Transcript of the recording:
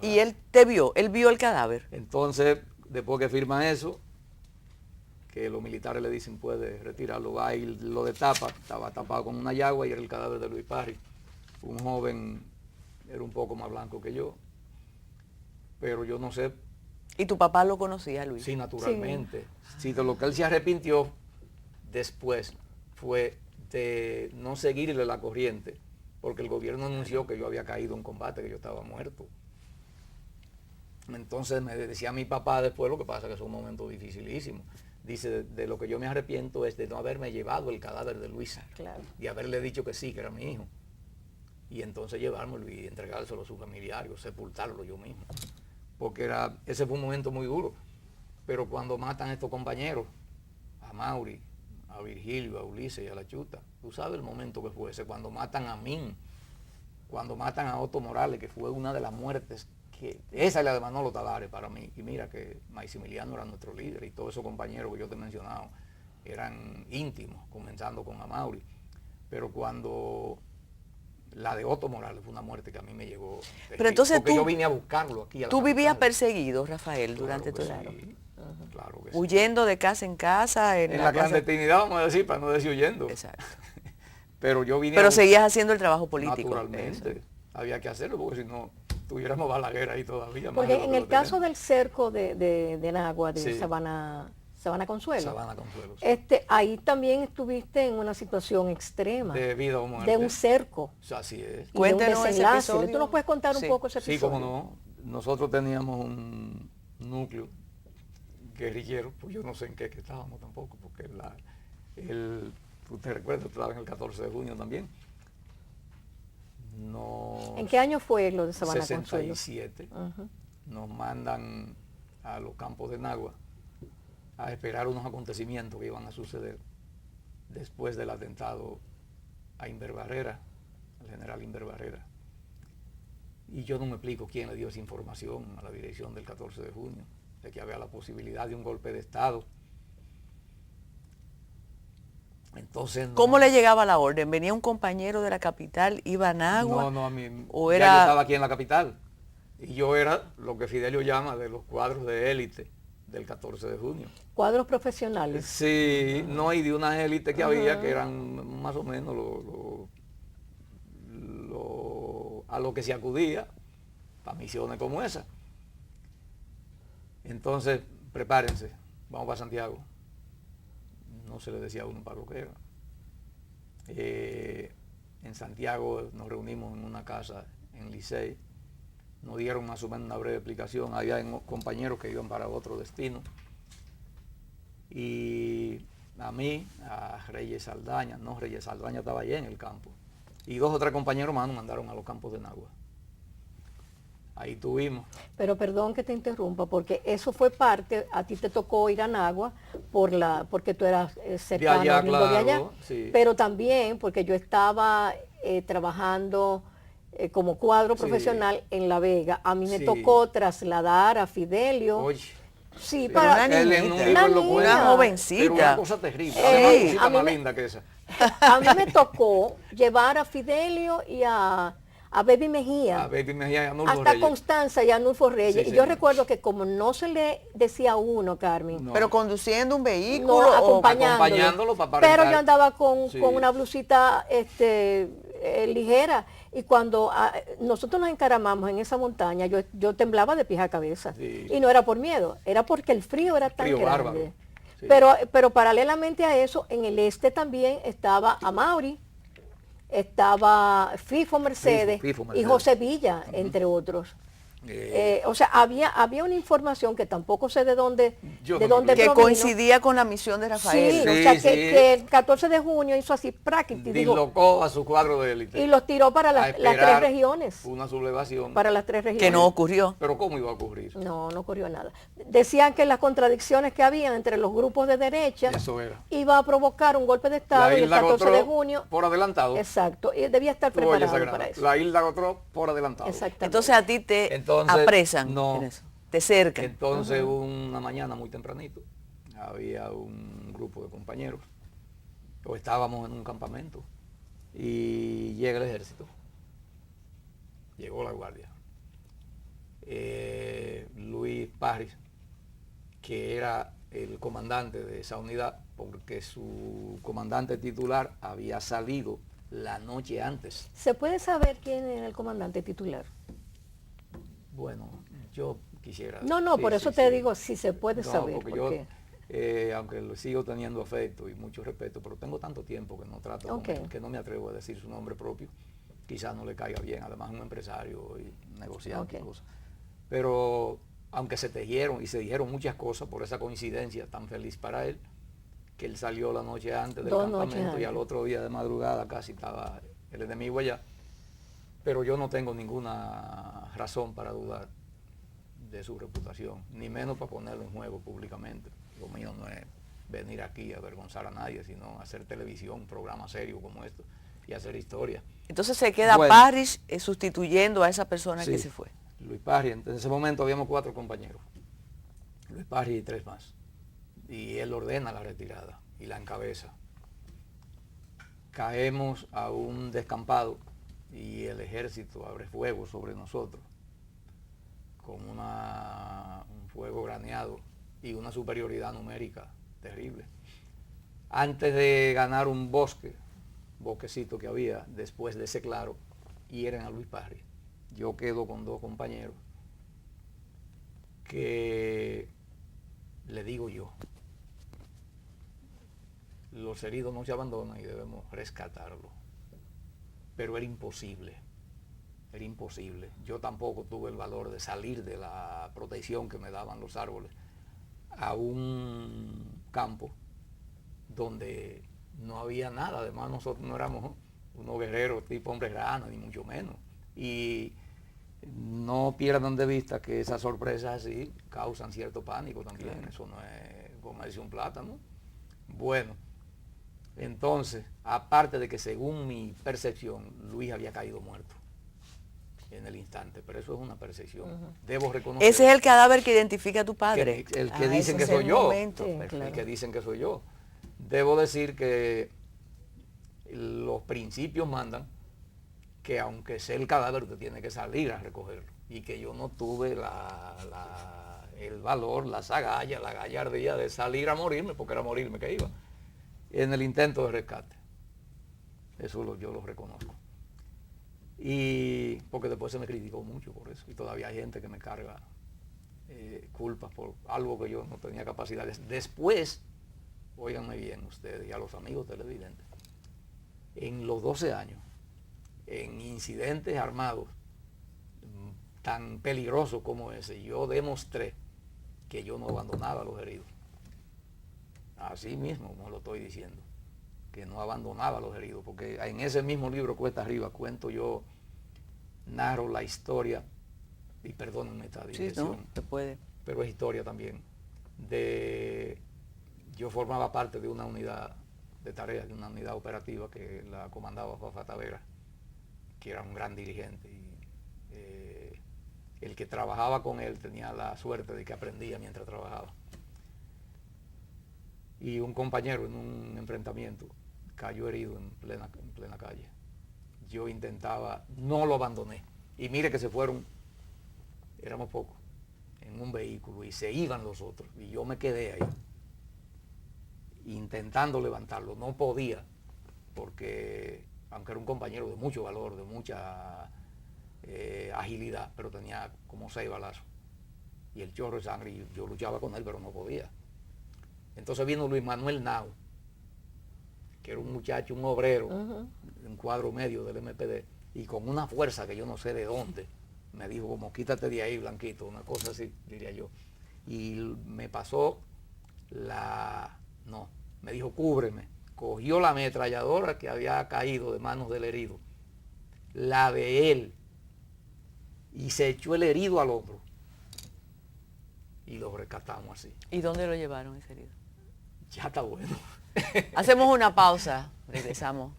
Y él te vio, él vio el cadáver. Entonces, después que firma eso, que los militares le dicen puede retirarlo, va y lo destapa, estaba tapado con una yagua y era el cadáver de Luis Parry. Un joven, era un poco más blanco que yo, pero yo no sé. ¿Y tu papá lo conocía, Luis? Sí, naturalmente. Sí, de lo que él se arrepintió después fue de no seguirle la corriente, porque el gobierno anunció que yo había caído en combate, que yo estaba muerto. Entonces me decía mi papá después, lo que pasa que es un momento dificilísimo. Dice, de lo que yo me arrepiento es de no haberme llevado el cadáver de Luisa. Claro. Y haberle dicho que sí, que era mi hijo. Y entonces llevármelo y entregárselo a su familiar, sepultarlo yo mismo. Porque ese fue un momento muy duro. Pero cuando matan a estos compañeros, a Mauri, a Virgilio, a Ulises y a la Chuta, tú sabes el momento que fue ese, cuando matan a Min, cuando matan a Otto Morales, que fue una de las muertes, esa es la de Manolo Tavares para mí. Y mira que Maximiliano era nuestro líder y todos esos compañeros que yo te he mencionado eran íntimos, comenzando con Amaury. Pero cuando la de Otto Morales fue una muerte que a mí me llegó. Pero entonces porque yo vine a buscarlo aquí a la ¿Tú vivías capital. perseguido, Rafael, durante todo el año? Claro que sí. Huyendo de casa en casa. En la clandestinidad, vamos a decir, para no decir huyendo. Exacto. Pero yo vine Pero seguías haciendo el trabajo político. Naturalmente. Eso. Había que hacerlo porque si no tuviéramos Balaguer ahí todavía. Porque en el caso del cerco de Nagua, de sí. Sabana Consuelo. Sabana Consuelo. Sí. Ahí también estuviste en una situación extrema. De vida o muerte. De un cerco. Así es. Cuéntanos ese episodio. ¿Tú nos puedes contar un poco ese episodio? Sí, cómo no. Nosotros teníamos un núcleo guerrillero, pues yo no sé en qué que estábamos tampoco, porque tú te recuerdas, estaba en el 14 de junio también. ¿En qué año fue lo de Sabana Consuelo? 67. Nos mandan a los campos de Nagua a esperar unos acontecimientos que iban a suceder después del atentado a Inver Barrera, al general Inver Barrera. Y yo no me explico quién le dio esa información a la dirección del 14 de junio, de que había la posibilidad de un golpe de Estado. Entonces, ¿Cómo le llegaba la orden? ¿Venía un compañero de la capital, iba a Nagua? No, a mí, ¿O ya era... yo estaba aquí en la capital. Y yo era lo que Fidelio llama de los cuadros de élite del 14 de junio. ¿Cuadros profesionales? Sí, no, y de unas élites que había que eran más o menos a lo que se acudía para misiones como esa. Entonces, prepárense, vamos para Santiago. No se le decía a uno para lo que era. En Santiago nos reunimos en una casa en Licey. Nos dieron más o menos una breve explicación. Había compañeros que iban para otro destino. Y a mí, a Reyes Saldaña, Reyes Saldaña estaba allá en el campo. Y 2 o 3 compañeros más nos mandaron a los campos de Nagua. Ahí tuvimos. Pero perdón que te interrumpa, porque eso fue parte, a ti te tocó ir a Nagua porque tú eras cercano de allá, claro, de allá, sí. Pero también porque yo estaba trabajando como cuadro profesional en La Vega. A mí me tocó trasladar a Fidelio. Oye. Sí, para una jovencita. Pero una cosa terrible, una cosita más linda que esa. A mí me tocó llevar a Fidelio y a Baby Mejía, a Baby Mejía y a Nulfo hasta Reyes. Constanza y a Nulfo Reyes. Sí, y yo recuerdo que como no se le decía a uno, Carmen, no. Pero conduciendo un vehículo, no, acompañándolo para pero yo andaba con una blusita ligera, y cuando nosotros nos encaramamos en esa montaña, yo temblaba de pies a cabeza, y no era por miedo, era porque el frío era tan grande. Bárbaro. Sí. Pero paralelamente a eso, en el este también estaba Amaury, estaba Fifo Mercedes, y José Villa, entre otros. O sea, había una información que tampoco sé de dónde que coincidía con la misión de Rafael. Sí, o sea, que el 14 de junio hizo así prácticamente. Dislocó a su cuadro de élite. Y los tiró para las 3 regiones. Una sublevación. Para las 3 regiones. Que no ocurrió. Pero ¿cómo iba a ocurrir? No ocurrió nada. Decían que las contradicciones que había entre los grupos de derecha iba a provocar un golpe de Estado y el 14 de junio. Por adelantado. Exacto. Y debía estar preparado para eso. La isla Gotró por adelantado. Exactamente. Entonces a ti te apresan en eso, te cercan. Entonces una mañana muy tempranito había un grupo de compañeros, o estábamos en un campamento, y llega el ejército, llegó la guardia. Luis Parris, que era el comandante de esa unidad, porque su comandante titular había salido la noche antes. ¿Se puede saber quién era el comandante titular? Bueno, yo quisiera... No, sí, por eso te digo si se puede saber. Porque yo, aunque lo sigo teniendo afecto y mucho respeto, pero tengo tanto tiempo que no trato con él, que no me atrevo a decir su nombre propio. Quizás no le caiga bien, además es un empresario y negociante y cosas. Pero aunque se tejieron y se dijeron muchas cosas por esa coincidencia tan feliz para él, que él salió la noche antes del campamento y al otro día de madrugada casi estaba el enemigo allá. Pero yo no tengo ninguna razón para dudar de su reputación, ni menos para ponerlo en juego públicamente. Lo mío no es venir aquí a avergonzar a nadie, sino hacer televisión, un programa serio como esto y hacer historia. Entonces se queda Parris sustituyendo a esa persona que se fue. Luis Parris, en ese momento habíamos 4 compañeros, Luis Parris y 3 más, y él ordena la retirada y la encabeza. Caemos a un descampado y el ejército abre fuego sobre nosotros con un fuego graneado y una superioridad numérica terrible. Antes de ganar un bosquecito que había después de ese claro, hieren a Luis Parris. Yo quedo con 2 compañeros que, le digo yo, los heridos no se abandonan y debemos rescatarlos. Pero era imposible. Yo tampoco tuve el valor de salir de la protección que me daban los árboles a un campo donde no había nada. Además nosotros no éramos unos guerreros tipo hombres rana, ni mucho menos. Y no pierdan de vista que esas sorpresas así causan cierto pánico también. Claro. Eso no es comerse un plátano. Bueno, entonces, aparte de que según mi percepción, Luis había caído muerto en el instante, pero eso es una percepción. Debo reconocer. Ese es el cadáver que identifica a tu padre. El que dicen que soy yo. El que dicen que soy yo. Debo decir que los principios mandan que aunque sea el cadáver, usted tiene que salir a recogerlo. Y que yo no tuve el valor, las agallas, la gallardía de salir a morirme, porque era morirme que iba, en el intento de rescate. Eso yo lo reconozco. Y porque después se me criticó mucho por eso. Y todavía hay gente que me carga culpas por algo que yo no tenía capacidades. Después, óiganme bien ustedes y a los amigos televidentes, en los 12 años, en incidentes armados tan peligrosos como ese, yo demostré que yo no abandonaba a los heridos. Así mismo, como lo estoy diciendo, que no abandonaba a los heridos, porque en ese mismo libro, Cuesta Arriba, cuento yo, narro la historia, y perdónenme esta dirección, sí, no, se puede, pero es historia también, yo formaba parte de una unidad de tareas, de una unidad operativa que la comandaba Fafa Tavera, que era un gran dirigente, y el que trabajaba con él tenía la suerte de que aprendía mientras trabajaba. Y un compañero en un enfrentamiento cayó herido en plena calle. Yo intentaba, no lo abandoné. Y mire que se fueron, éramos pocos, en un vehículo y se iban los otros. Y yo me quedé ahí, intentando levantarlo. No podía, porque aunque era un compañero de mucho valor, de mucha agilidad, pero tenía como 6 balazos. Y el chorro de sangre, y yo luchaba con él, pero no podía. Entonces vino Luis Manuel Nau, que era un muchacho, un obrero, un cuadro medio del MPD, y con una fuerza que yo no sé de dónde, me dijo como quítate de ahí, Blanquito, una cosa así, diría yo. Y me pasó me dijo cúbreme. Cogió la ametralladora que había caído de manos del herido, la de él, y se echó el herido al hombro. Y lo rescatamos así. ¿Y dónde lo llevaron ese herido? Ya está bueno. Hacemos una pausa, regresamos.